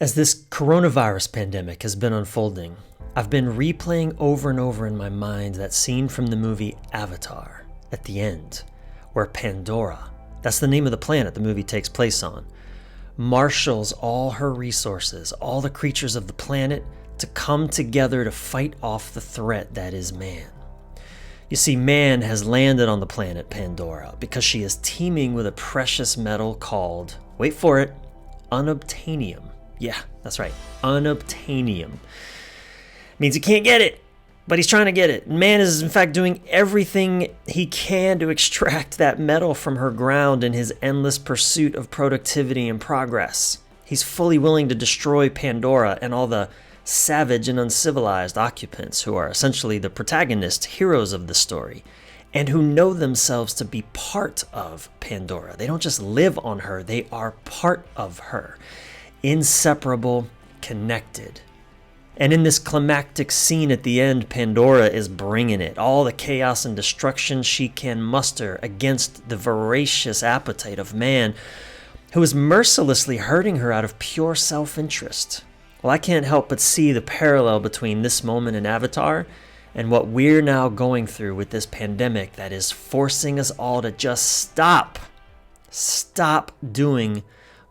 As this coronavirus pandemic has been unfolding, I've been replaying over and over in my mind that scene from the movie Avatar at the end, where Pandora, that's the name of the planet the movie takes place on, marshals all her resources, all the creatures of the planet, to come together to fight off the threat that is man. You see, man has landed on the planet Pandora because she is teeming with a precious metal called, wait for it, unobtainium. Yeah, that's right, unobtainium. Means he can't get it, but he's trying to get it. Man is in fact doing everything he can to extract that metal from her ground in his endless pursuit of productivity and progress. He's fully willing to destroy Pandora and all the savage and uncivilized occupants who are essentially the protagonist heroes of the story and who know themselves to be part of Pandora. They don't just live on her, they are part of her. Inseparable, connected. And in this climactic scene at the end, Pandora is bringing it, all the chaos and destruction she can muster against the voracious appetite of man, who is mercilessly hurting her out of pure self-interest. Well, I can't help but see the parallel between this moment in Avatar and what we're now going through with this pandemic that is forcing us all to just stop doing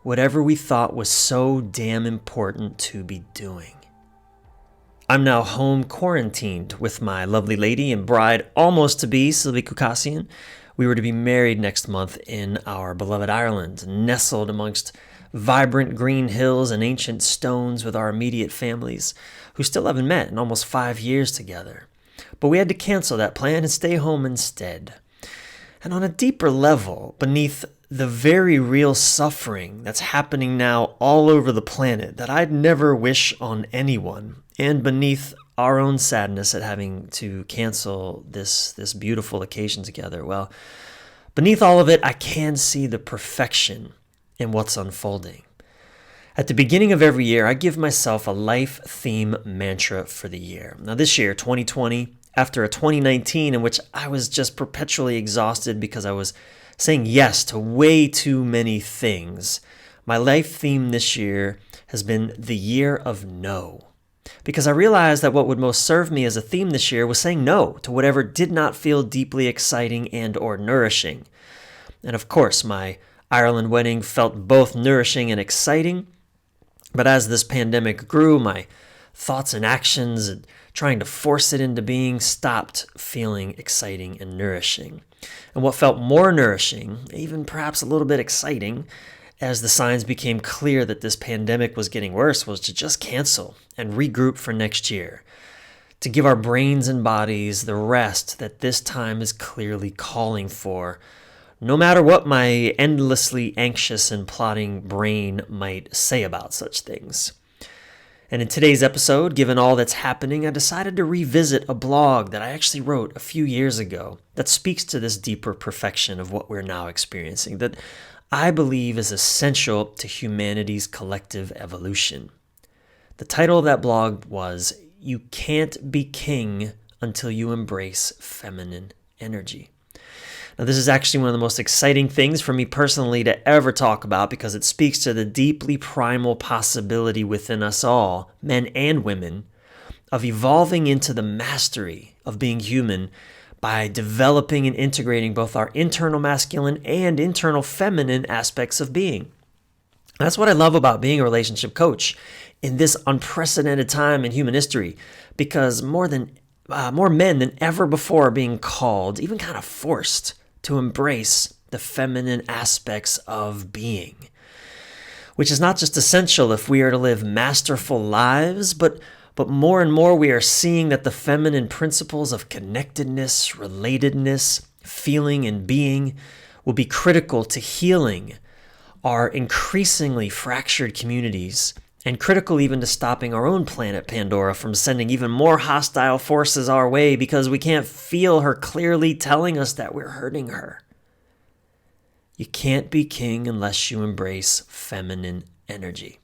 whatever we thought was so damn important to be doing. I'm now home quarantined with my lovely lady and bride, almost to be, Sylvie Kukassian. We were to be married next month in our beloved Ireland, nestled amongst vibrant green hills and ancient stones with our immediate families, who still haven't met in almost 5 years together. But we had to cancel that plan and stay home instead. And on a deeper level, beneath the very real suffering that's happening now all over the planet that I'd never wish on anyone, and beneath our own sadness at having to cancel this beautiful occasion together, well, beneath all of it, I can see the perfection in what's unfolding. At the beginning of every year, I give myself a life theme mantra for the year. Now this year, 2020, after a 2019 in which I was just perpetually exhausted because I was saying yes to way too many things, my life theme this year has been the year of no. Because I realized that what would most serve me as a theme this year was saying no to whatever did not feel deeply exciting and or nourishing. And of course, my Ireland wedding felt both nourishing and exciting. But as this pandemic grew, my thoughts and actions and trying to force it into being stopped feeling exciting and nourishing. And what felt more nourishing, even perhaps a little bit exciting, as the signs became clear that this pandemic was getting worse, was to just cancel and regroup for next year, to give our brains and bodies the rest that this time is clearly calling for, no matter what my endlessly anxious and plotting brain might say about such things. And in today's episode, given all that's happening, I decided to revisit a blog that I actually wrote a few years ago that speaks to this deeper perfection of what we're now experiencing, that I believe is essential to humanity's collective evolution. The title of that blog was, "You Can't Be King Until You Embrace Feminine Energy." Now, this is actually one of the most exciting things for me personally to ever talk about because it speaks to the deeply primal possibility within us all, men and women, of evolving into the mastery of being human by developing and integrating both our internal masculine and internal feminine aspects of being. That's what I love about being a relationship coach in this unprecedented time in human history, because more men than ever before are being called, even kind of forced, to embrace the feminine aspects of being, which is not just essential if we are to live masterful lives, but more and more we are seeing that the feminine principles of connectedness, relatedness, feeling, and being will be critical to healing our increasingly fractured communities and critical even to stopping our own planet Pandora from sending even more hostile forces our way because we can't feel her clearly telling us that we're hurting her. You can't be king unless you embrace feminine energy.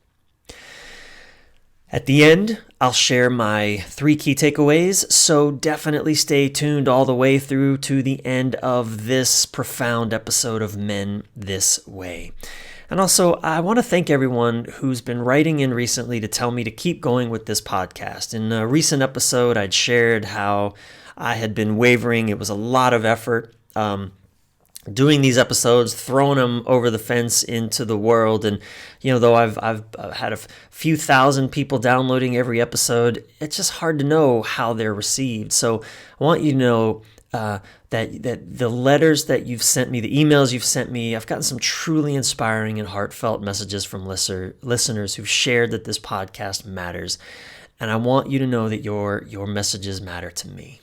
At the end, I'll share my 3 key takeaways, so definitely stay tuned all the way through to the end of this profound episode of Men This Way. And also, I want to thank everyone who's been writing in recently to tell me to keep going with this podcast. In a recent episode, I'd shared how I had been wavering. It was a lot of effort doing these episodes, throwing them over the fence into the world. And, though I've had a few thousand people downloading every episode, it's just hard to know how they're received. So I want you to know that the letters that you've sent me, the emails you've sent me, I've gotten some truly inspiring and heartfelt messages from listeners who've shared that this podcast matters. And I want you to know that your messages matter to me.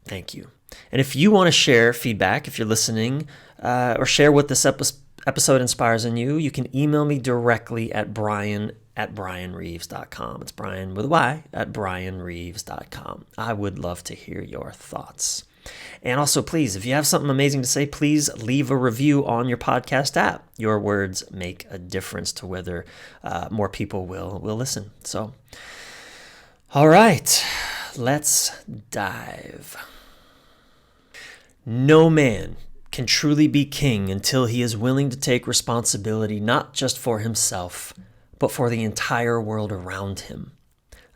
Thank you. And if you want to share feedback, if you're listening, or share what this episode inspires in you, you can email me directly at Bryan@BryanReeves.com. It's Bryan with a Y at BryanReeves.com. I would love to hear your thoughts. And also, please, if you have something amazing to say, please leave a review on your podcast app. Your words make a difference to whether more people will listen. So, all right, let's dive. No man can truly be king until he is willing to take responsibility not just for himself, but for the entire world around him.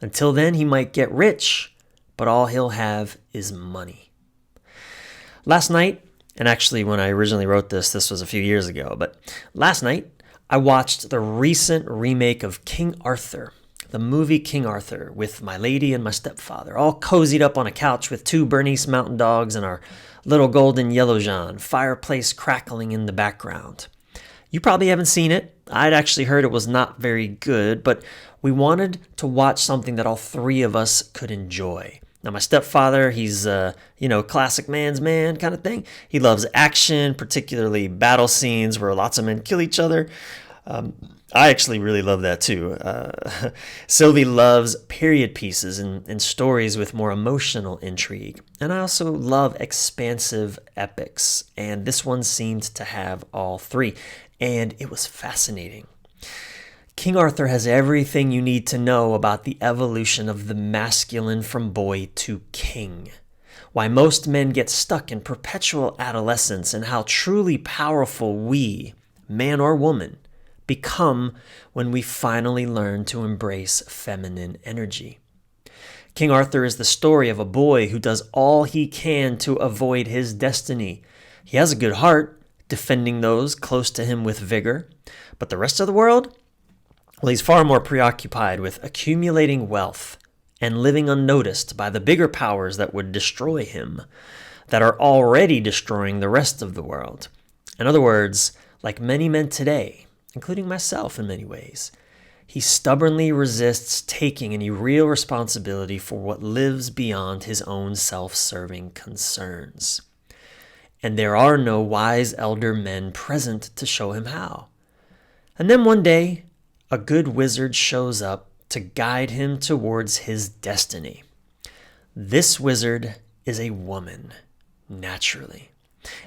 Until then, he might get rich, but all he'll have is money. Last night, and actually when I originally wrote this was a few years ago, but last night I watched the recent remake of King Arthur, the movie King Arthur, with my lady and my stepfather, all cozied up on a couch with 2 Bernese mountain dogs and our little golden yellow Jean, fireplace crackling in the background. You probably haven't seen it. I'd actually heard it was not very good, but we wanted to watch something that all 3 of us could enjoy. Now, my stepfather, he's, classic man's man kind of thing. He loves action, particularly battle scenes where lots of men kill each other. I actually really love that too. Sylvie loves period pieces and stories with more emotional intrigue. And I also love expansive epics. And this one seemed to have all 3. And it was fascinating. King Arthur has everything you need to know about the evolution of the masculine from boy to king. Why most men get stuck in perpetual adolescence, and how truly powerful we, man or woman, become when we finally learn to embrace feminine energy. King Arthur is the story of a boy who does all he can to avoid his destiny. He has a good heart, defending those close to him with vigor, but the rest of the world? Well, he's far more preoccupied with accumulating wealth and living unnoticed by the bigger powers that would destroy him, that are already destroying the rest of the world. In other words, like many men today, including myself in many ways, he stubbornly resists taking any real responsibility for what lives beyond his own self-serving concerns. And there are no wise elder men present to show him how. And then one day, a good wizard shows up to guide him towards his destiny. This wizard is a woman, naturally.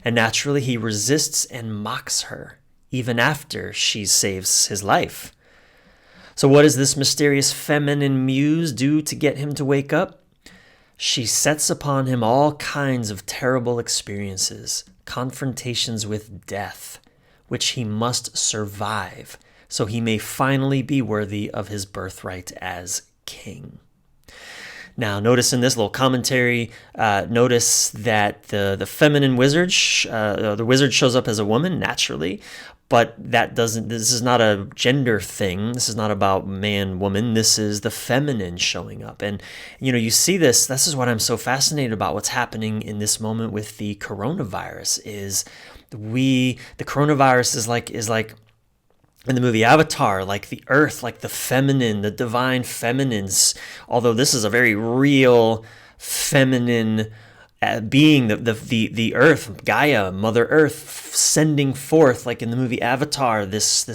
And naturally, he resists and mocks her, even after she saves his life. So what does this mysterious feminine muse do to get him to wake up? She sets upon him all kinds of terrible experiences, confrontations with death, which he must survive, so he may finally be worthy of his birthright as king. Now, notice in this little commentary, notice that the feminine wizard, the wizard shows up as a woman naturally, but this is not a gender thing. This is not about man, woman. This is the feminine showing up. And, you see this is what I'm so fascinated about, what's happening in this moment with the coronavirus is the coronavirus is like in the movie Avatar, like the earth, like the feminine, the divine feminines, although this is a very real feminine being, the earth, Gaia, Mother Earth, sending forth, like in the movie Avatar, this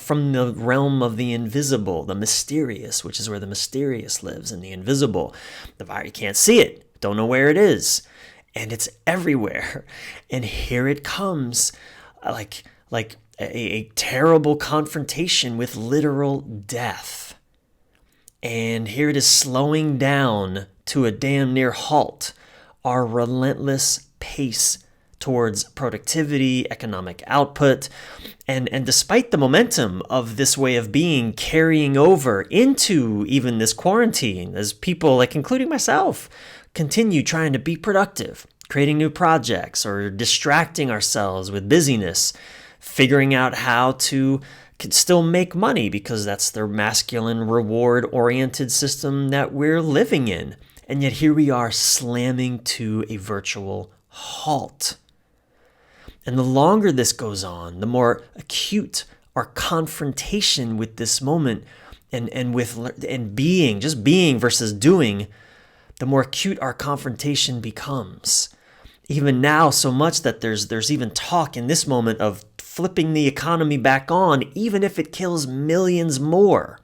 from the realm of the invisible, the mysterious, which is where the mysterious lives, and the invisible. The virus, you can't see it, don't know where it is, and it's everywhere. And here it comes, like a terrible confrontation with literal death. And here it is slowing down to a damn near halt our relentless pace towards productivity, economic output, and despite the momentum of this way of being carrying over into even this quarantine, as people, like including myself, continue trying to be productive, creating new projects or distracting ourselves with busyness, figuring out how to still make money because that's the masculine reward-oriented system that we're living in. And yet here we are slamming to a virtual halt. And the longer this goes on, the more acute our confrontation with this moment and being, just being versus doing, the more acute our confrontation becomes. Even now, so much that there's even talk in this moment of flipping the economy back on, even if it kills millions more.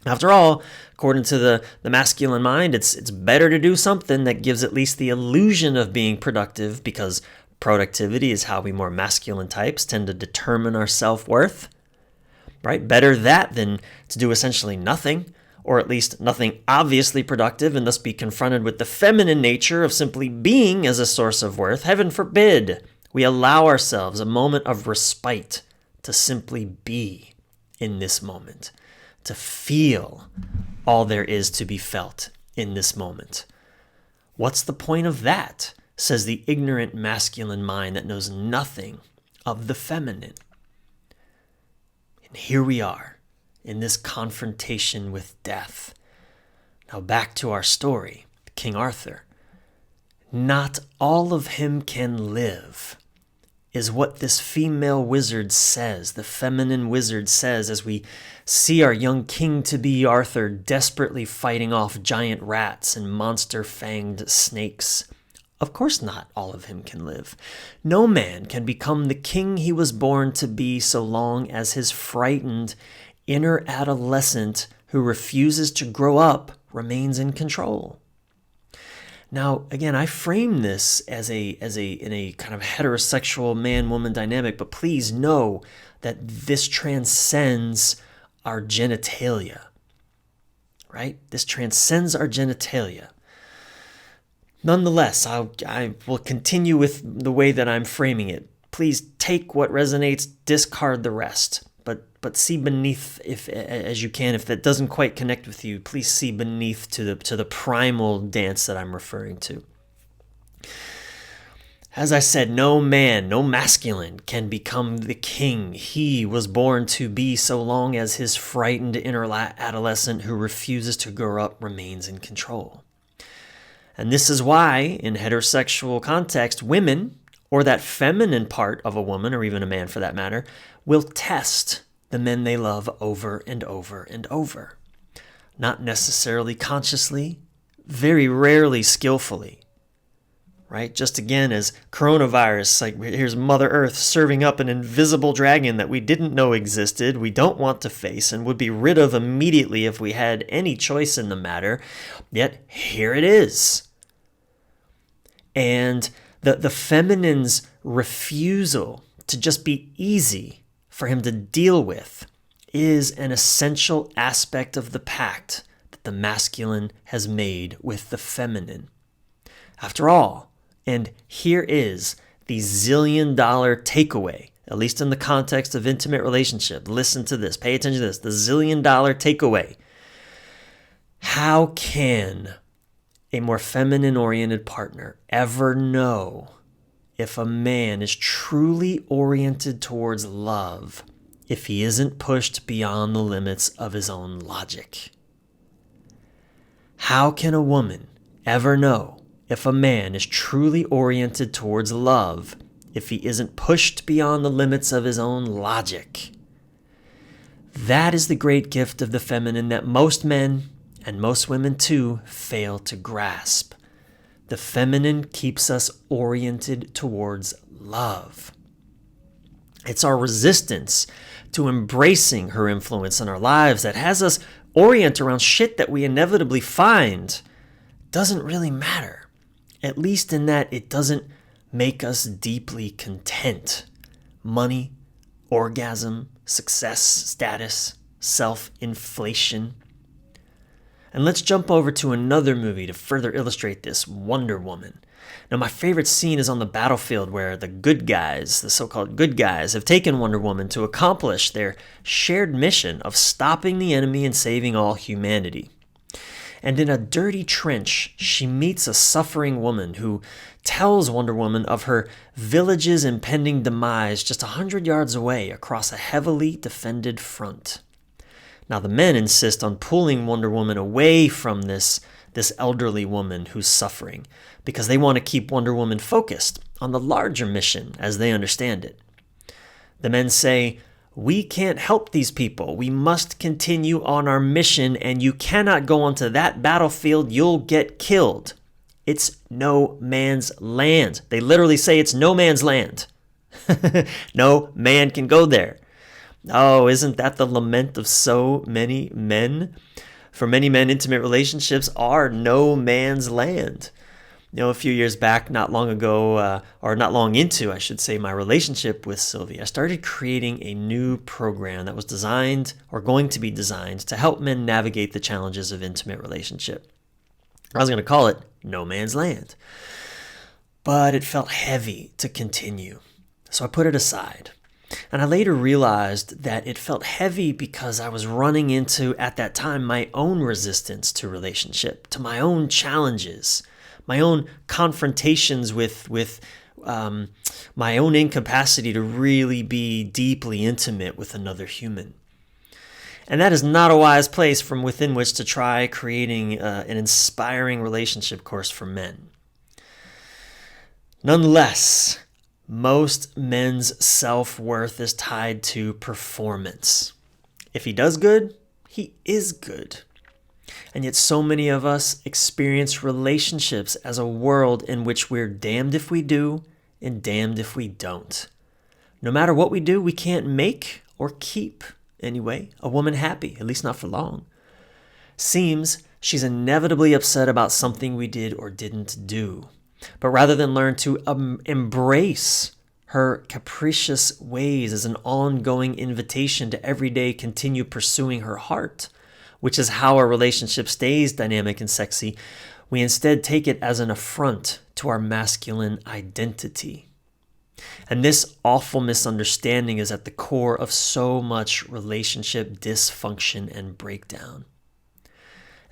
After all, according to the masculine mind, it's better to do something that gives at least the illusion of being productive, because productivity is how we more masculine types tend to determine our self-worth, right? Better that than to do essentially nothing, or at least nothing obviously productive, and thus be confronted with the feminine nature of simply being as a source of worth. Heaven forbid we allow ourselves a moment of respite to simply be in this moment, to feel all there is to be felt in this moment. What's the point of that? Says the ignorant masculine mind that knows nothing of the feminine. And here we are in this confrontation with death. Now back to our story, King Arthur. Not all of him can live, is what this female wizard says, the feminine wizard says, as we see our young king-to-be Arthur desperately fighting off giant rats and monster-fanged snakes. Of course not all of him can live. No man can become the king he was born to be so long as his frightened inner adolescent who refuses to grow up remains in control. Now, again, I frame this as in a kind of heterosexual man-woman dynamic, but please know that this transcends our genitalia, right? This transcends our genitalia. Nonetheless, I will continue with the way that I'm framing it. Please take what resonates, discard the rest. But see beneath, if as you can. If that doesn't quite connect with you, please see beneath to the primal dance that I'm referring to. As I said, no man, no masculine can become the king he was born to be so long as his frightened inner adolescent who refuses to grow up remains in control. And this is why, in heterosexual context, women, or that feminine part of a woman, or even a man for that matter, will test the men they love over and over and over. Not necessarily consciously, very rarely skillfully, right? Just again, as coronavirus, like here's Mother Earth serving up an invisible dragon that we didn't know existed, we don't want to face, and would be rid of immediately if we had any choice in the matter. Yet here it is. And the feminine's refusal to just be easy for him to deal with is an essential aspect of the pact that the masculine has made with the feminine. After all, and here is the zillion-dollar takeaway, at least in the context of intimate relationship. Listen to this. Pay attention to this. The zillion-dollar takeaway. How can a more feminine-oriented partner ever know if a man is truly oriented towards love if he isn't pushed beyond the limits of his own logic? How can a woman ever know if a man is truly oriented towards love if he isn't pushed beyond the limits of his own logic? That is the great gift of the feminine that most men, and most women too, fail to grasp. The feminine keeps us oriented towards love. It's our resistance to embracing her influence in our lives that has us orient around shit that we inevitably find doesn't really matter. At least in that it doesn't make us deeply content. Money, orgasm, success, status, self-inflation. And let's jump over to another movie to further illustrate this, Wonder Woman. Now, my favorite scene is on the battlefield where the good guys, the so-called good guys, have taken Wonder Woman to accomplish their shared mission of stopping the enemy and saving all humanity. And in a dirty trench, she meets a suffering woman who tells Wonder Woman of her village's impending demise just 100 yards away across a heavily defended front. Now, the men insist on pulling Wonder Woman away from this elderly woman who's suffering because they want to keep Wonder Woman focused on the larger mission as they understand it. The men say, "We can't help these people. We must continue on our mission, and you cannot go onto that battlefield. You'll get killed. It's no man's land." They literally say it's no man's land. No man can go there. Oh, isn't that the lament of so many men? For many men, intimate relationships are no man's land. A few years back, not long into, I should say, my relationship with Sylvie, I started creating a new program that was designed, or going to be designed, to help men navigate the challenges of intimate relationship. I was going to call it No Man's Land. But it felt heavy to continue, so I put it aside. And I later realized that it felt heavy because I was running into, at that time, my own resistance to relationship, to my own challenges, my own confrontations with my own incapacity to really be deeply intimate with another human. And that is not a wise place from within which to try creating an inspiring relationship course for men. Nonetheless, most men's self-worth is tied to performance. If he does good, he is good. And yet so many of us experience relationships as a world in which we're damned if we do and damned if we don't. No matter what we do, we can't make or keep, anyway, a woman happy, at least not for long. Seems she's inevitably upset about something we did or didn't do. But rather than learn to embrace her capricious ways as an ongoing invitation to every day continue pursuing her heart, which is how our relationship stays dynamic and sexy, we instead take it as an affront to our masculine identity. And this awful misunderstanding is at the core of so much relationship dysfunction and breakdown.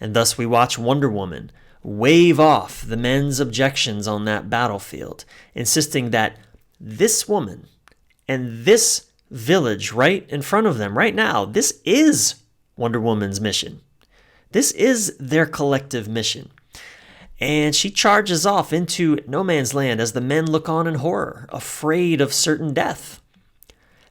And thus we watch Wonder Woman wave off the men's objections on that battlefield, insisting that this woman and this village right in front of them right now, this is Wonder Woman's mission. This is their collective mission. And she charges off into no man's land as the men look on in horror, afraid of certain death.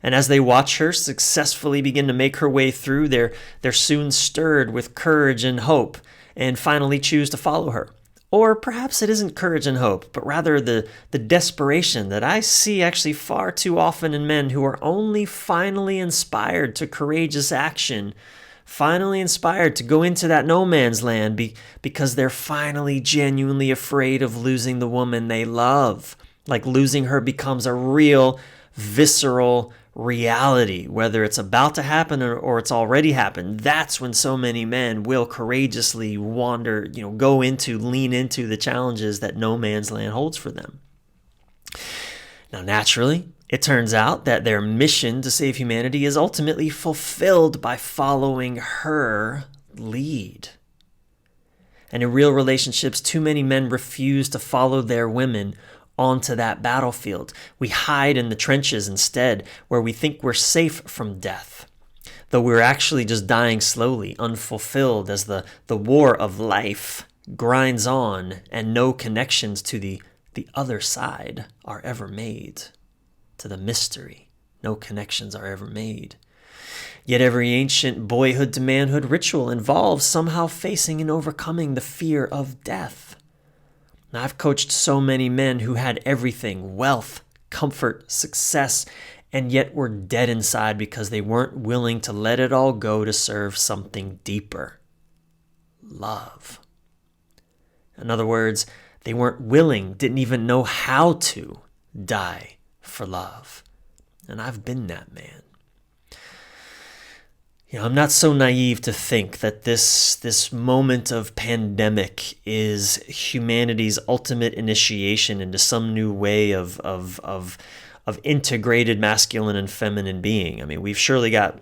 And as they watch her successfully begin to make her way through, they're soon stirred with courage and hope, and finally choose to follow her. Or perhaps it isn't courage and hope, but rather the desperation that I see actually far too often in men who are only finally inspired to courageous action, finally inspired to go into that no man's land because they're finally genuinely afraid of losing the woman they love. Like losing her becomes a real, visceral reality, whether it's about to happen or it's already happened. That's when so many men will courageously lean into the challenges that no man's land holds for them. Now, naturally, it turns out that their mission to save humanity is ultimately fulfilled by following her lead. And in real relationships, too many men refuse to follow their women onto that battlefield. We hide in the trenches instead, where we think we're safe from death, though we're actually just dying slowly, unfulfilled, as the war of life grinds on and no connections to the other side are ever made. To the mystery, no connections are ever made. Yet every ancient boyhood to manhood ritual involves somehow facing and overcoming the fear of death. Now, I've coached so many men who had everything, wealth, comfort, success, and yet were dead inside because they weren't willing to let it all go to serve something deeper. Love. In other words, they weren't willing, didn't even know how to die for love. And I've been that man. I'm not so naive to think that this moment of pandemic is humanity's ultimate initiation into some new way of integrated masculine and feminine being. I mean, we've surely got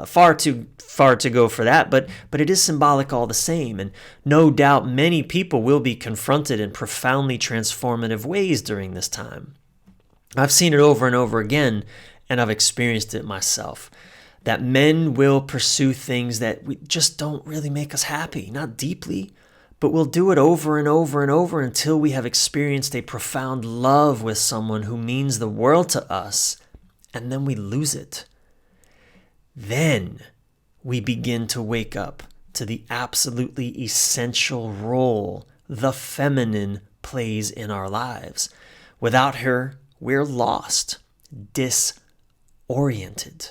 far too far to go for that, but it is symbolic all the same. And no doubt many people will be confronted in profoundly transformative ways during this time. I've seen it over and over again, and I've experienced it myself. That men will pursue things that just don't really make us happy, not deeply, but we'll do it over and over and over until we have experienced a profound love with someone who means the world to us, and then we lose it. Then we begin to wake up to the absolutely essential role the feminine plays in our lives. Without her, we're lost, disoriented.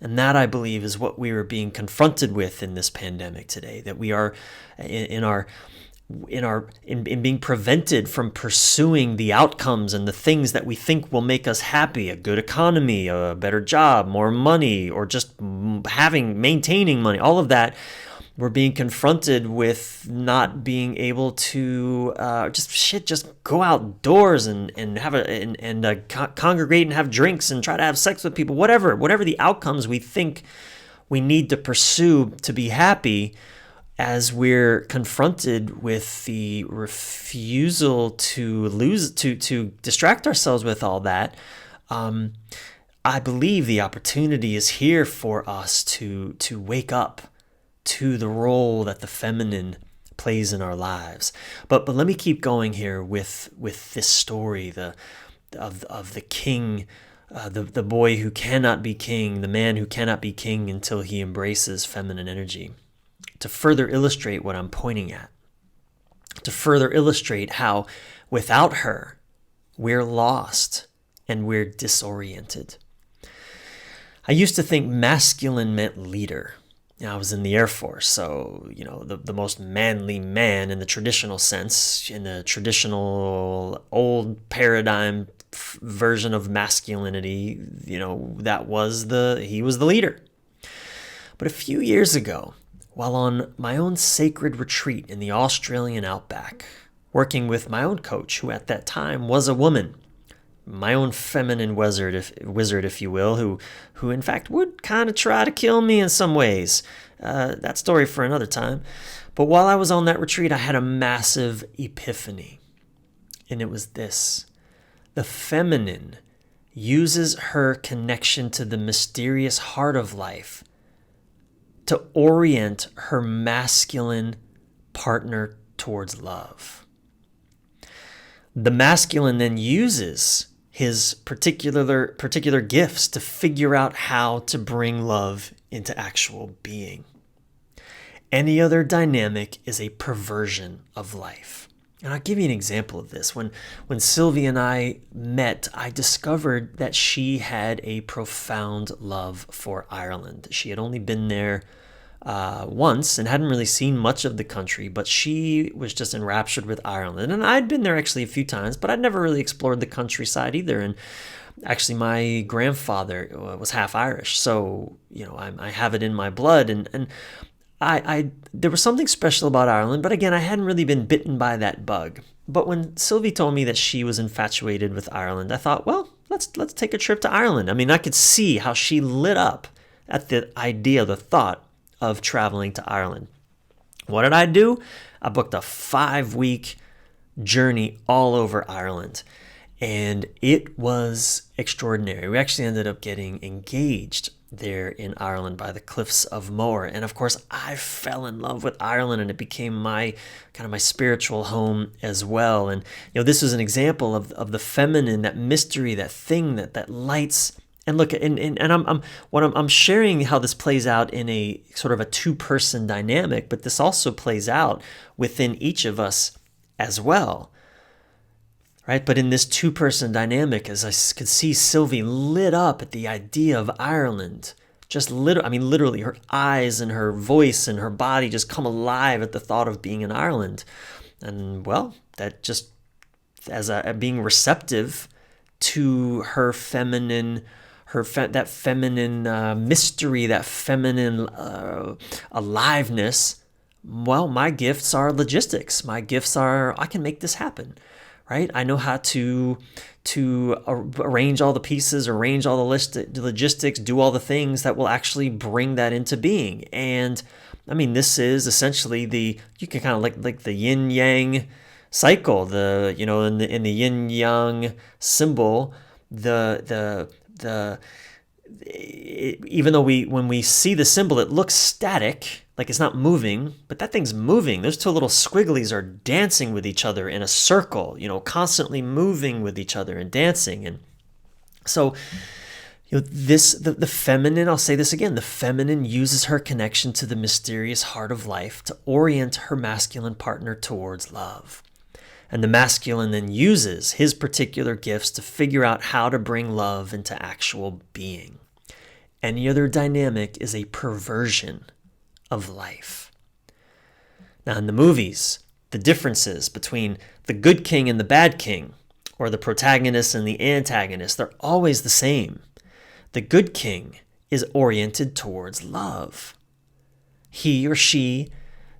And that, I believe, is what we are being confronted with in this pandemic today, that we are in being prevented from pursuing the outcomes and the things that we think will make us happy: a good economy, a better job, more money, or just maintaining money. All of that, we're being confronted with not being able to just go outdoors and congregate and have drinks and try to have sex with people, whatever the outcomes we think we need to pursue to be happy. As we're confronted with the refusal to distract ourselves with all that, I believe the opportunity is here for us to wake up to the role that the feminine plays in our lives. But let me keep going here with this story of the king, the boy who cannot be king, the man who cannot be king until he embraces feminine energy, to further illustrate what I'm pointing at, to further illustrate how without her we're lost and we're disoriented. I used to think masculine meant leader. I was in the Air Force, so, the most manly man in the traditional sense, in the traditional old paradigm version of masculinity, he was the leader. But a few years ago, while on my own sacred retreat in the Australian outback, working with my own coach, who at that time was a woman, my own feminine wizard, if you will, who in fact would kind of try to kill me in some ways. That story for another time. But while I was on that retreat, I had a massive epiphany. And it was this: the feminine uses her connection to the mysterious heart of life to orient her masculine partner towards love. The masculine then uses his particular gifts to figure out how to bring love into actual being. Any other dynamic is a perversion of life. And I'll give you an example of this. When Sylvie and I met, I discovered that she had a profound love for Ireland. She had only been there once and hadn't really seen much of the country, but she was just enraptured with Ireland. And I'd been there actually a few times, but I'd never really explored the countryside either. And actually, my grandfather was half Irish, so I have it in my blood. And I there was something special about Ireland, but again, I hadn't really been bitten by that bug. But when Sylvie told me that she was infatuated with Ireland, I thought, well, let's take a trip to Ireland. I mean, I could see how she lit up at the idea, the thought of traveling to Ireland. What did I do? I booked a 5-week journey all over Ireland, and it was extraordinary. We actually ended up getting engaged there in Ireland by the cliffs of Moher. And of course, I fell in love with Ireland, and it became my spiritual home as well. And this was an example of the feminine, that mystery, that thing that lights. And look, I'm sharing how this plays out in a sort of a two-person dynamic, but this also plays out within each of us as well, right? But in this two-person dynamic, as I could see Sylvie lit up at the idea of Ireland, literally her eyes and her voice and her body just come alive at the thought of being in Ireland. And well, that just, as being receptive to her feminine that feminine mystery, that feminine aliveness. Well, my gifts are logistics. My gifts are, I can make this happen, right? I know how to arrange all the pieces, arrange all the logistics, do all the things that will actually bring that into being. And I mean, this is essentially you can kind of like the yin yang cycle, in the yin yang symbol, even though when we see the symbol, it looks static, like it's not moving, but that thing's moving. Those two little squigglies are dancing with each other in a circle, constantly moving with each other and dancing. And so, the feminine, I'll say this again, the feminine uses her connection to the mysterious heart of life to orient her masculine partner towards love. And the masculine then uses his particular gifts to figure out how to bring love into actual being. Any other dynamic is a perversion of life. Now, in the movies, the differences between the good king and the bad king, or the protagonist and the antagonist, they're always the same. The good king is oriented towards love. He or she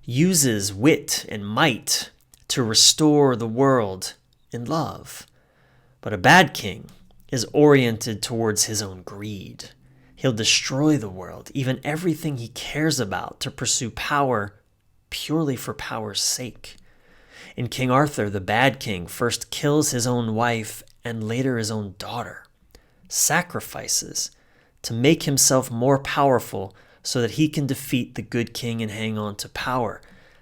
uses wit and might to restore the world in love. But a bad king is oriented towards his own greed. He'll destroy the world, even everything he cares about, to pursue power purely for power's sake. In King Arthur, the bad king first kills his own wife and later his own daughter, sacrifices to make himself more powerful so that he can defeat the good king and hang on to power.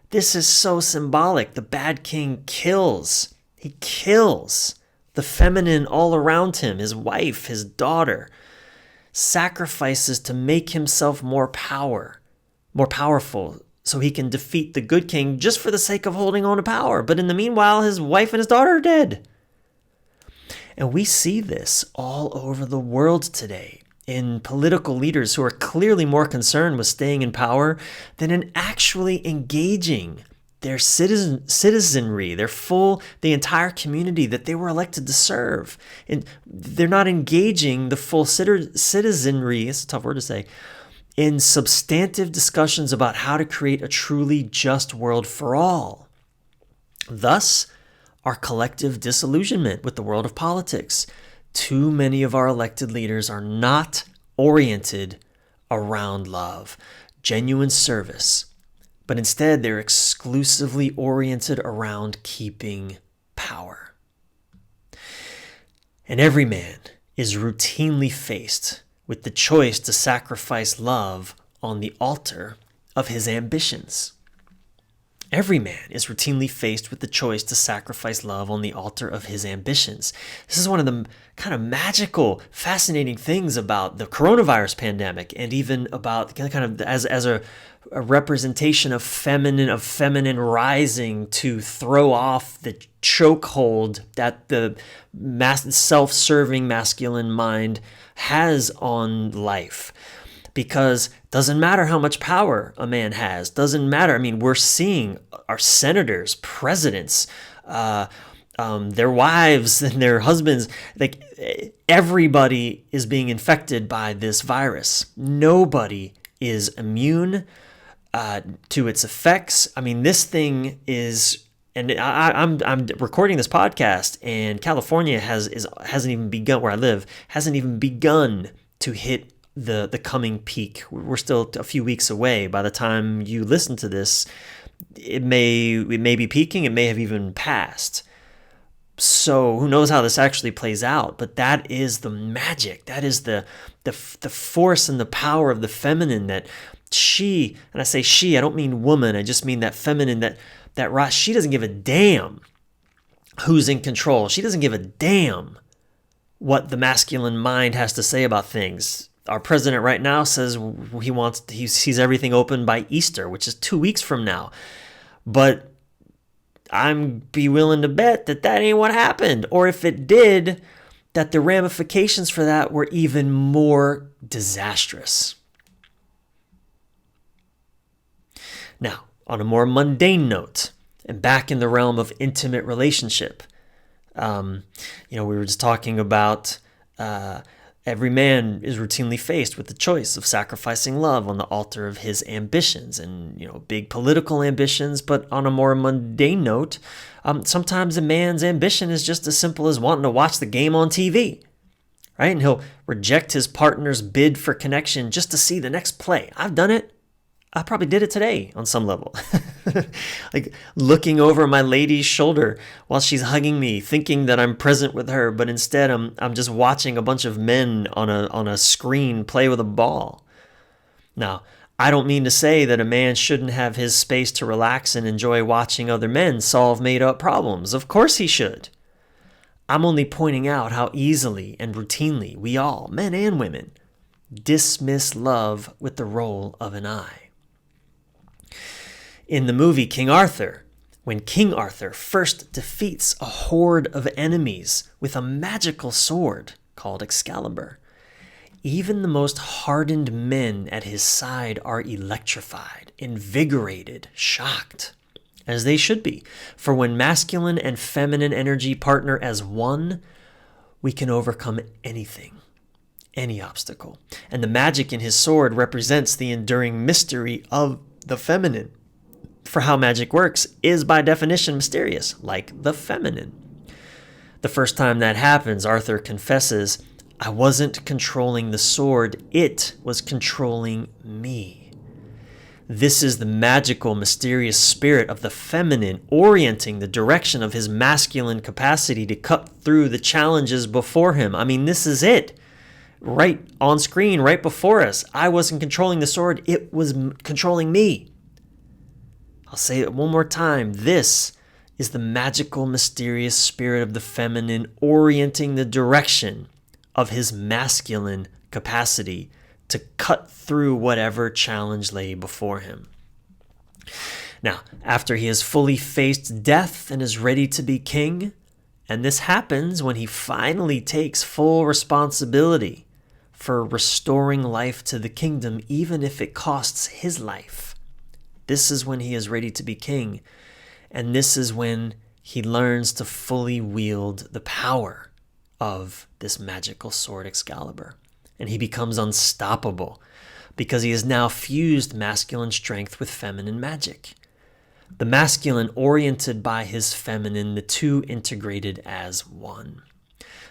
This is so symbolic. The bad king kills. He kills the feminine all around him, his wife, his daughter, sacrifices to make himself more powerful, so he can defeat the good king just for the sake of holding on to power. But in the meanwhile, his wife and his daughter are dead. And we see this all over the world today in political leaders who are clearly more concerned with staying in power than in actually engaging their citizenry, the entire community that they were elected to serve. And they're not engaging the full citizenry, it's a tough word to say, in substantive discussions about how to create a truly just world for all. Thus, our collective disillusionment with the world of politics. Too many of our elected leaders are not oriented around love, genuine service, but instead they're exclusively oriented around keeping power. And every man is routinely faced with the choice to sacrifice love on the altar of his ambitions. Every man is routinely faced with the choice to sacrifice love on the altar of his ambitions. This is one of the kind of magical, fascinating things about the coronavirus pandemic, and even about kind of as a representation of feminine rising to throw off the chokehold that the self-serving masculine mind has on life. Because it doesn't matter how much power a man has. Doesn't matter. I mean, we're seeing our senators, presidents, their wives and their husbands, like everybody is being infected by this virus. Nobody is immune to its effects. I mean, this thing is, and I'm recording this podcast, and California hasn't even begun, where I live, hasn't even begun to hit the coming peak. We're still a few weeks away. By the time you listen to this, it may be peaking. It may have even passed. So who knows how this actually plays out? But that is the magic. That is the force and the power of the feminine. That she, and I say she, I don't mean woman. I just mean that feminine. That she doesn't give a damn who's in control. She doesn't give a damn what the masculine mind has to say about things. Our president right now says he sees everything open by Easter, which is 2 weeks from now. But I'm be willing to bet that ain't what happened. Or if it did, that the ramifications for that were even more disastrous. Now, on a more mundane note, and back in the realm of intimate relationship, we were just talking about Every man is routinely faced with the choice of sacrificing love on the altar of his ambitions and, big political ambitions. But on a more mundane note, sometimes a man's ambition is just as simple as wanting to watch the game on TV, right? And he'll reject his partner's bid for connection just to see the next play. I've done it. I probably did it today on some level. Like looking over my lady's shoulder while she's hugging me, thinking that I'm present with her, but instead I'm just watching a bunch of men on a screen play with a ball. Now, I don't mean to say that a man shouldn't have his space to relax and enjoy watching other men solve made-up problems. Of course he should. I'm only pointing out how easily and routinely we all, men and women, dismiss love with the roll of an eye. In the movie King Arthur, when King Arthur first defeats a horde of enemies with a magical sword called Excalibur, even the most hardened men at his side are electrified, invigorated, shocked, as they should be. For when masculine and feminine energy partner as one, we can overcome anything, any obstacle. And the magic in his sword represents the enduring mystery of the feminine. For how magic works is by definition mysterious, like the feminine. The first time that happens, Arthur confesses, I wasn't controlling the sword, it was controlling me. This is the magical, mysterious spirit of the feminine orienting the direction of his masculine capacity to cut through the challenges before him. I mean, this is it. Right on screen, right before us. I wasn't controlling the sword, it was controlling me. I'll say it one more time. This is the magical, mysterious spirit of the feminine orienting the direction of his masculine capacity to cut through whatever challenge lay before him. Now, after he has fully faced death and is ready to be king, and this happens when he finally takes full responsibility for restoring life to the kingdom, even if it costs his life. This is when he is ready to be king, and this is when he learns to fully wield the power of this magical sword Excalibur. And he becomes unstoppable because he has now fused masculine strength with feminine magic. The masculine oriented by his feminine, the two integrated as one.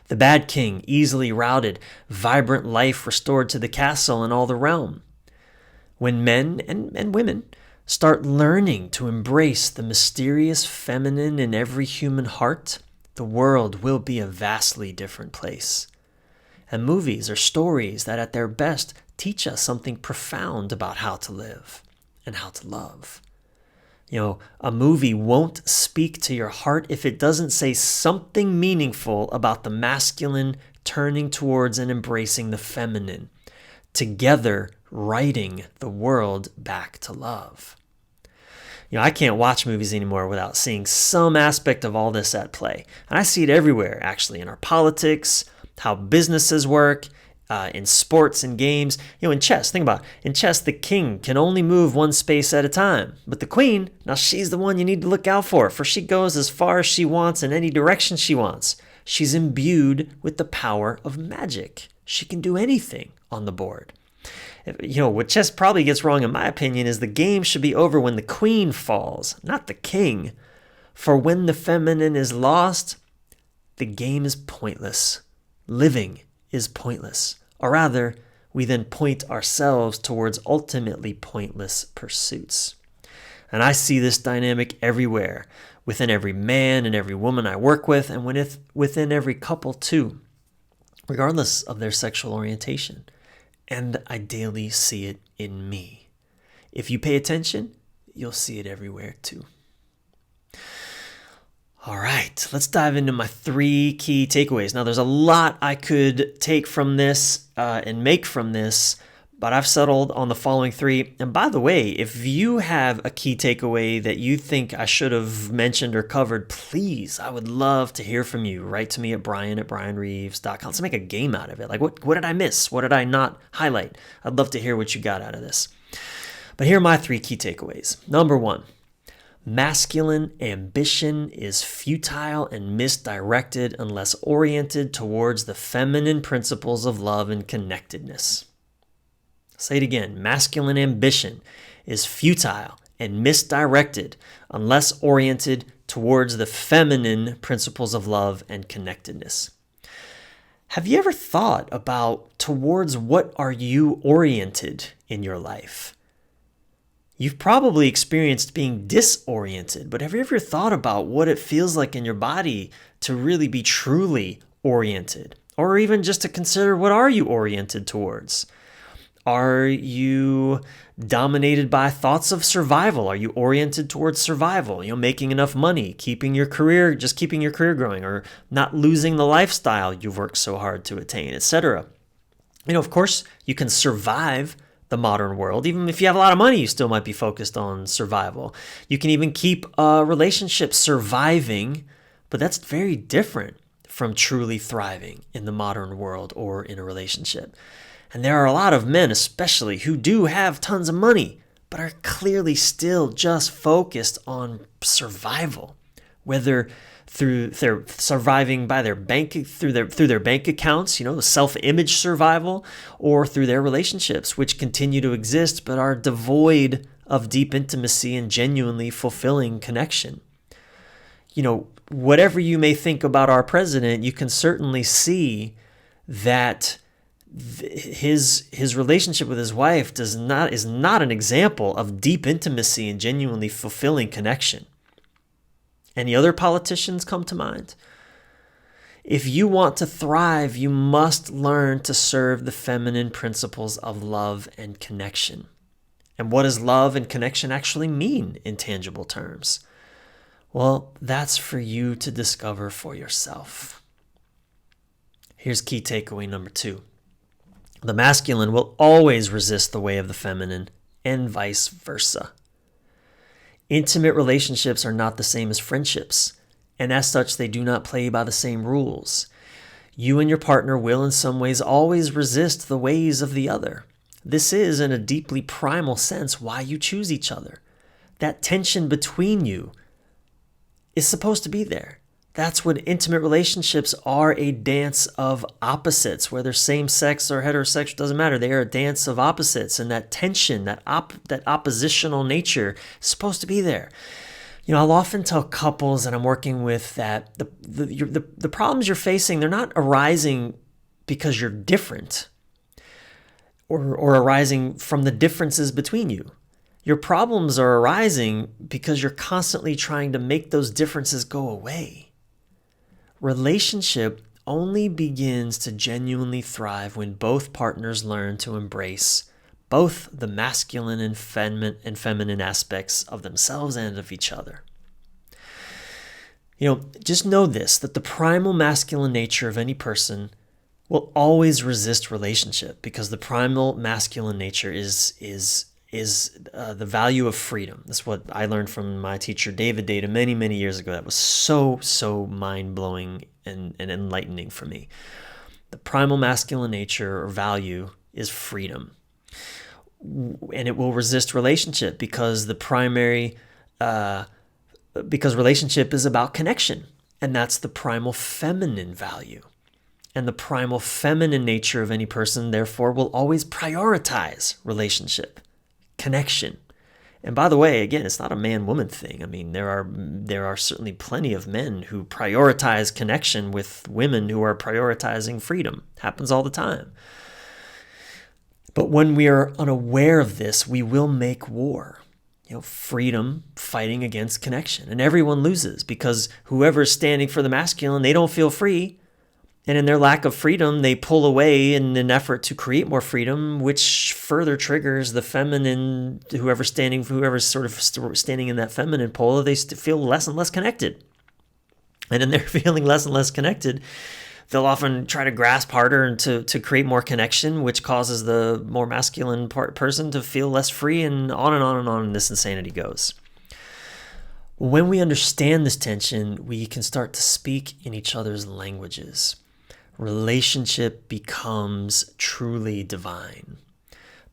The bad king easily routed, vibrant life restored to the castle and all the realm. When men and women start learning to embrace the mysterious feminine in every human heart, the world will be a vastly different place. And movies are stories that at their best teach us something profound about how to live and how to love. A movie won't speak to your heart if it doesn't say something meaningful about the masculine turning towards and embracing the feminine, together writing the world back to love. I can't watch movies anymore without seeing some aspect of all this at play. And I see it everywhere, actually, in our politics, how businesses work, in sports and games. In chess, think about it. In chess, the king can only move one space at a time. But the queen, now she's the one you need to look out for she goes as far as she wants in any direction she wants. She's imbued with the power of magic. She can do anything on the board. What chess probably gets wrong, in my opinion, is the game should be over when the queen falls, not the king. For when the feminine is lost, the game is pointless. Living is pointless. Or rather, we then point ourselves towards ultimately pointless pursuits. And I see this dynamic everywhere, within every man and every woman I work with, and within every couple too, regardless of their sexual orientation. And I daily see it in me. If you pay attention, you'll see it everywhere too. All right, let's dive into my 3 key takeaways. Now, there's a lot I could take from this and make from this, but I've settled on the following 3. And by the way, if you have a key takeaway that you think I should have mentioned or covered, please, I would love to hear from you. Write to me at Bryan@BryanReeves.com. Let's make a game out of it. Like, what did I miss? What did I not highlight? I'd love to hear what you got out of this. But here are my 3 key takeaways. Number 1, Masculine ambition is futile and misdirected unless oriented towards the feminine principles of love and connectedness. Say it again. Masculine ambition is futile and misdirected unless oriented towards the feminine principles of love and connectedness. Have you ever thought about towards what are you oriented in your life? You've probably experienced being disoriented, but have you ever thought about what it feels like in your body to really be truly oriented? Or even just to consider, what are you oriented towards? Are you dominated by thoughts of survival? Are you oriented towards survival? Making enough money, keeping your career growing, or not losing the lifestyle you've worked so hard to attain, etc. Of course, you can survive the modern world. Even if you have a lot of money, you still might be focused on survival. You can even keep a relationship surviving, but that's very different from truly thriving in the modern world or in a relationship. And there are a lot of men, especially, who do have tons of money, but are clearly still just focused on survival, whether through their surviving by their bank through their bank accounts, the self-image survival, or through their relationships, which continue to exist but are devoid of deep intimacy and genuinely fulfilling connection. Whatever you may think about our president, you can certainly see that his relationship with his wife is not an example of deep intimacy and genuinely fulfilling connection. Any other politicians come to mind? If you want to thrive, you must learn to serve the feminine principles of love and connection. And what does love and connection actually mean in tangible terms? Well, that's for you to discover for yourself. Here's key takeaway number 2. The masculine will always resist the way of the feminine, and vice versa. Intimate relationships are not the same as friendships, and as such, they do not play by the same rules. You and your partner will in some ways always resist the ways of the other. This is, in a deeply primal sense, why you choose each other. That tension between you is supposed to be there. That's what intimate relationships are, a dance of opposites, whether same-sex or heterosexual, doesn't matter. They are a dance of opposites, and that tension, that oppositional nature is supposed to be there. I'll often tell couples that I'm working with that the problems you're facing, they're not arising because you're different or arising from the differences between you. Your problems are arising because you're constantly trying to make those differences go away. Relationship only begins to genuinely thrive when both partners learn to embrace both the masculine and feminine aspects of themselves and of each other. Just know this, that the primal masculine nature of any person will always resist relationship, because the primal masculine nature is the value of freedom. That's what I learned from my teacher, David Data, many, many years ago. That was so mind-blowing and enlightening for me. The primal masculine nature or value is freedom. And it will resist relationship because because relationship is about connection. And that's the primal feminine value. And the primal feminine nature of any person, therefore, will always prioritize relationship, connection. And by the way, again, it's not a man-woman thing. I mean, there are certainly plenty of men who prioritize connection with women who are prioritizing freedom. Happens all the time. But when we are unaware of this, we will make war. Freedom fighting against connection. And everyone loses, because whoever's standing for the masculine, they don't feel free. And in their lack of freedom, they pull away in an effort to create more freedom, which further triggers the feminine, whoever's sort of standing in that feminine pole, they feel less and less connected. And in their feeling less and less connected, they'll often try to grasp harder and to create more connection, which causes the more masculine person to feel less free, and on and on and on, and this insanity goes. When we understand this tension, we can start to speak in each other's languages. Relationship becomes truly divine,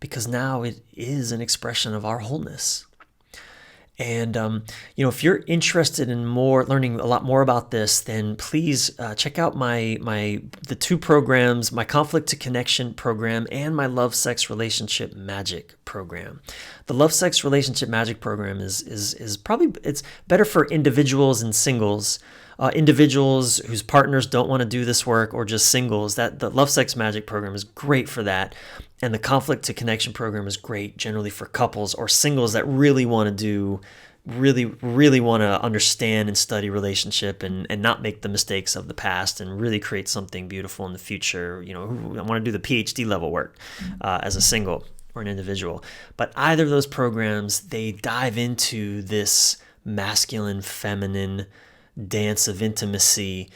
because now it is an expression of our wholeness. And if you're interested in learning a lot more about this, then please check out the two programs, my Conflict to Connection program and my Love, Sex, Relationship Magic program. The Love, Sex, Relationship Magic program is probably, it's better for individuals and singles. Individuals whose partners don't want to do this work, or just singles. That the Love, Sex, Magic program is great for that. And the Conflict to Connection program is great generally for couples or singles that really want to understand and study relationship and not make the mistakes of the past and really create something beautiful in the future. I want to do the PhD level work as a single or an individual. But either of those programs, they dive into this masculine, feminine dance of intimacy,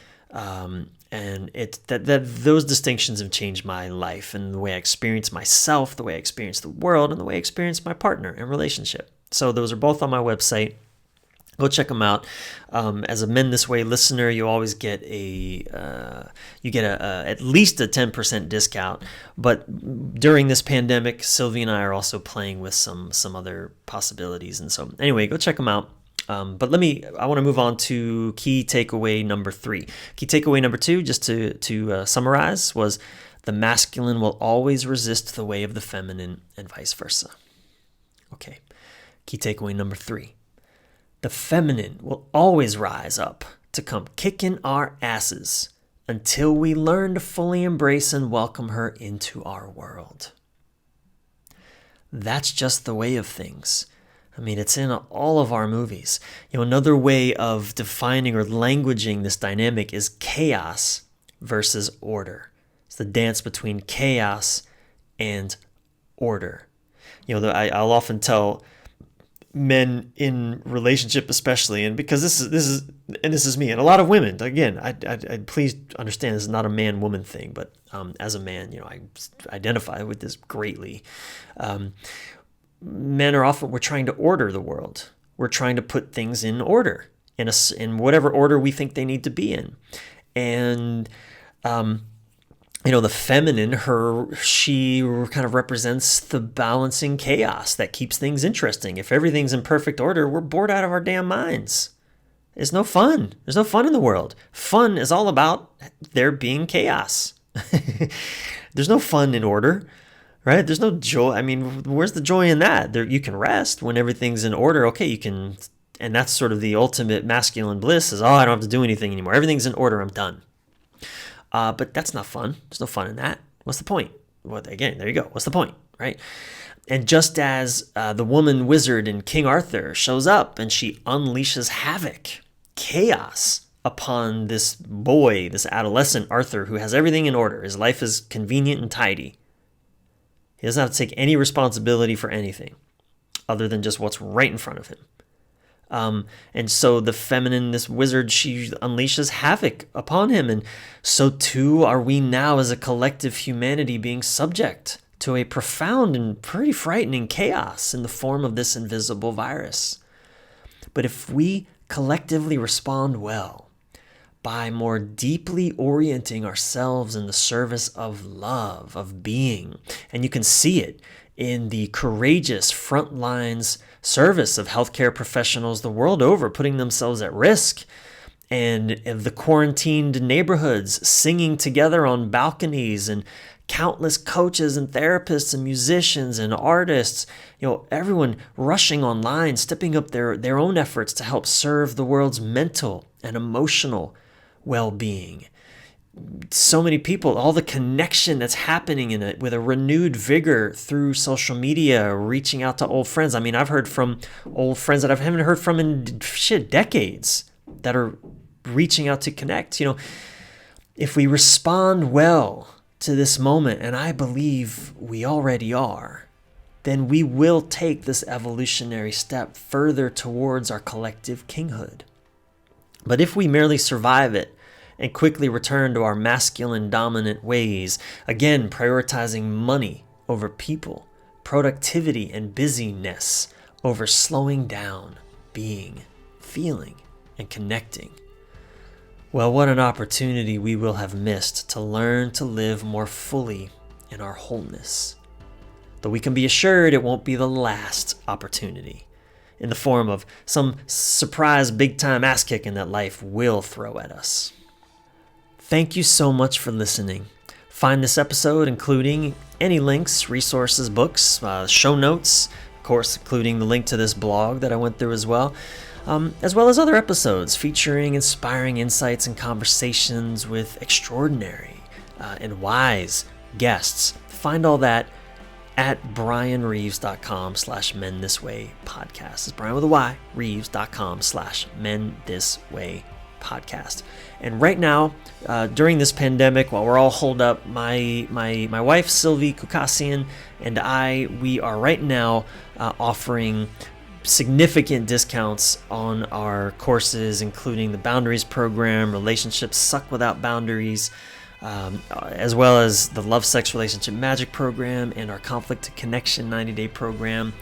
and those distinctions have changed my life and the way I experience myself, the way I experience the world, and the way I experience my partner and relationship. So those are both on my website. Go check them out. As a Men This Way listener, you always get at least a 10% discount. But during this pandemic, Sylvie and I are also playing with some other possibilities. And so anyway, go check them out. But I want to move on to key takeaway number 3. Key takeaway number 2, just to summarize, was the masculine will always resist the way of the feminine and vice versa. Okay. Key takeaway number 3. The feminine will always rise up to come kicking our asses until we learn to fully embrace and welcome her into our world. That's just the way of things. I mean, it's in all of our movies. Another way of defining or languaging this dynamic is chaos versus order. It's the dance between chaos and order. I'll often tell men in relationship, especially, and because this is me and a lot of women. Again, I please understand this is not a man-woman thing, but as a man, I identify with this greatly. Men are often, we're trying to order the world. We're trying to put things in order, in whatever order we think they need to be in. And, the feminine, she kind of represents the balancing chaos that keeps things interesting. If everything's in perfect order, we're bored out of our damn minds. It's no fun. There's no fun in the world. Fun is all about there being chaos. There's no fun in order. Right? There's no joy. I mean, where's the joy in that? You can rest when everything's in order. Okay, you can, and that's sort of the ultimate masculine bliss is, I don't have to do anything anymore. Everything's in order. I'm done. But that's not fun. There's no fun in that. What's the point? Well, again, there you go. What's the point? Right? And just as the woman wizard in King Arthur shows up and she unleashes havoc, chaos upon this boy, this adolescent Arthur who has everything in order. His life is convenient and tidy. He doesn't have to take any responsibility for anything other than just what's right in front of him. And so the feminine, this wizard, she unleashes havoc upon him. And so too are we now as a collective humanity being subject to a profound and pretty frightening chaos in the form of this invisible virus. But if we collectively respond well, by more deeply orienting ourselves in the service of love, of being. And you can see it in the courageous front lines service of healthcare professionals the world over, putting themselves at risk, and the quarantined neighborhoods singing together on balconies, and countless coaches and therapists and musicians and artists, everyone rushing online, stepping up their own efforts to help serve the world's mental and emotional well-being. So many people, all the connection that's happening in it with a renewed vigor through social media, reaching out to old friends. I mean, I've heard from old friends that I haven't heard from in decades that are reaching out to connect. If we respond well to this moment, and I believe we already are, then we will take this evolutionary step further towards our collective kinghood. But if we merely survive it and quickly return to our masculine dominant ways, again prioritizing money over people, productivity and busyness over slowing down, being, feeling, and connecting, well, what an opportunity we will have missed to learn to live more fully in our wholeness. Though we can be assured it won't be the last opportunity. in the form of some surprise big-time ass-kicking that life will throw at us. Thank you so much for listening. Find this episode, including any links, resources, books, show notes, of course, including the link to this blog that I went through as well as other episodes featuring inspiring insights and conversations with extraordinary and wise guests. Find all that at bryanreeves.com/Men This Way Podcast. It's Bryan with a Y, Reeves.com/Men This Way Podcast. And right now, during this pandemic, while we're all holed up, my wife, Sylvie Kukassian, and we are right now offering significant discounts on our courses, including the Boundaries program, Relationships Suck Without Boundaries, as well as the Love, Sex, Relationship Magic program and our Conflict to Connection 90-day program.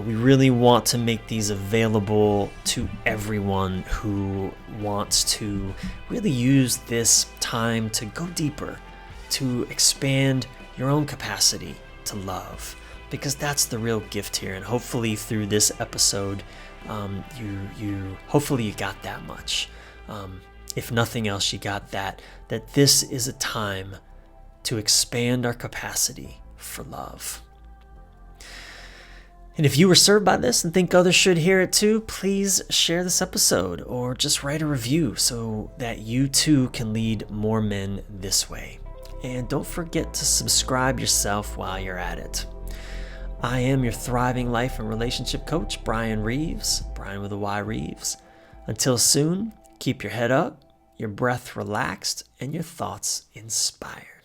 We really want to make these available to everyone who wants to really use this time to go deeper, to expand your own capacity to love, because that's the real gift here. And hopefully through this episode, hopefully you got that much. If nothing else, you got that this is a time to expand our capacity for love. And if you were served by this and think others should hear it too, please share this episode or just write a review so that you too can lead more men this way. And don't forget to subscribe yourself while you're at it. I am your thriving life and relationship coach, Bryan Reeves, Bryan with a Y, Reeves. Until soon, keep your head up, your breath relaxed, and your thoughts inspired.